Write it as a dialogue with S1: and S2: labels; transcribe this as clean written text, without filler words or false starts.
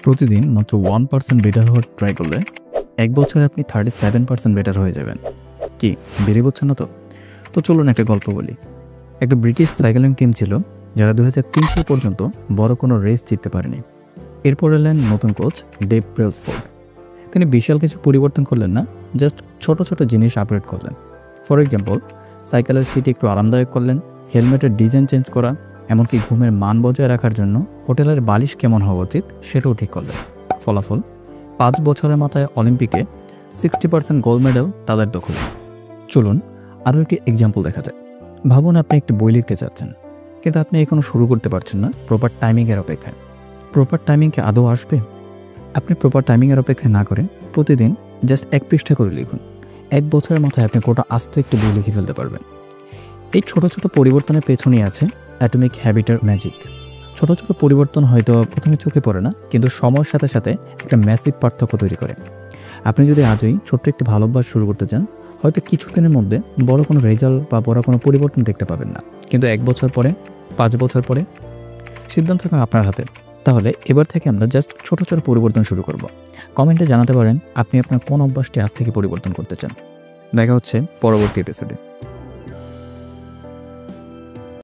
S1: প্রতিদিন মাত্র 1% বেটার হওয়ার ট্রাই করলে 1 বছরে আপনি 37% বেটার হয়ে যাবেন। কি বেরিয়ে বলছেন না তো? তো চলুন একটা গল্প বলি। একটা ব্রিটিশ সাইকেলিং টিম ছিল যারা 2003 সাল পর্যন্ত বড় কোনো রেস জিততে পারেনি। এরপর এলেন নতুন কোচ ডেভ ব্রেলসফোর্ড। তিনি বিশাল কিছু পরিবর্তন করলেন না, জাস্ট ছোট ছোট জিনিস আপগ্রেড করলেন। ফর এক্সাম্পল, সাইকেলের সিট একটু আরামদায়ক করলেন, হেলমেটের ডিজাইন চেঞ্জ করা, এমনকি ঘুমের মান বজায় রাখার জন্য হোটেলের বালিশ কেমন হওয়া উচিত সেটাও ঠিক করলেন। ফলাফল, 5 বছরের মাথায় অলিম্পিকে 60% গোল্ড মেডেল তাদের দখলে। চলুন আরও একটি এক্সাম্পল দেখা যায়। ভাবুন আপনি একটি বই লিখতে চাচ্ছেন, কিন্তু আপনি এখনও শুরু করতে পারছেন না প্রপার টাইমিংয়ের অপেক্ষায়। প্রপার টাইমিংকে আদৌ আসবে? আপনি প্রপার টাইমিংয়ের অপেক্ষায় না করে প্রতিদিন জাস্ট 1 পৃষ্ঠা করে লিখুন। 1 বছরের মাথায় আপনি গোটা আস্ত একটি বই লিখে ফেলতে পারবেন। এই ছোট ছোট পরিবর্তনের পেছনেই আছে অ্যাটমিক হ্যাবিটের ম্যাজিক। ছোট ছোট পরিবর্তন হয়তো প্রথমে চোখে পড়ে না, কিন্তু সময়ের সাথে সাথে একটা ম্যাসিভ পার্থক্য তৈরি করে। আপনি যদি আজই ছোট্ট একটি ভালো অভ্যাস শুরু করতে চান, হয়তো কিছুদিনের মধ্যে বড় কোনো রেজাল্ট বা বড় কোনো পরিবর্তন দেখতে পাবেন না, কিন্তু 1 বছর পরে, 5 বছর পরে সিদ্ধান্ত এখন আপনার হাতে। তাহলে এবার থেকে আমরা জাস্ট ছোট ছোট পরিবর্তন শুরু করব। কমেন্টে জানাতে পারেন আপনি আপনার কোন অভ্যাসটি আজ থেকে পরিবর্তন করতে চান। দেখা হচ্ছে পরবর্তী এপিসোডে।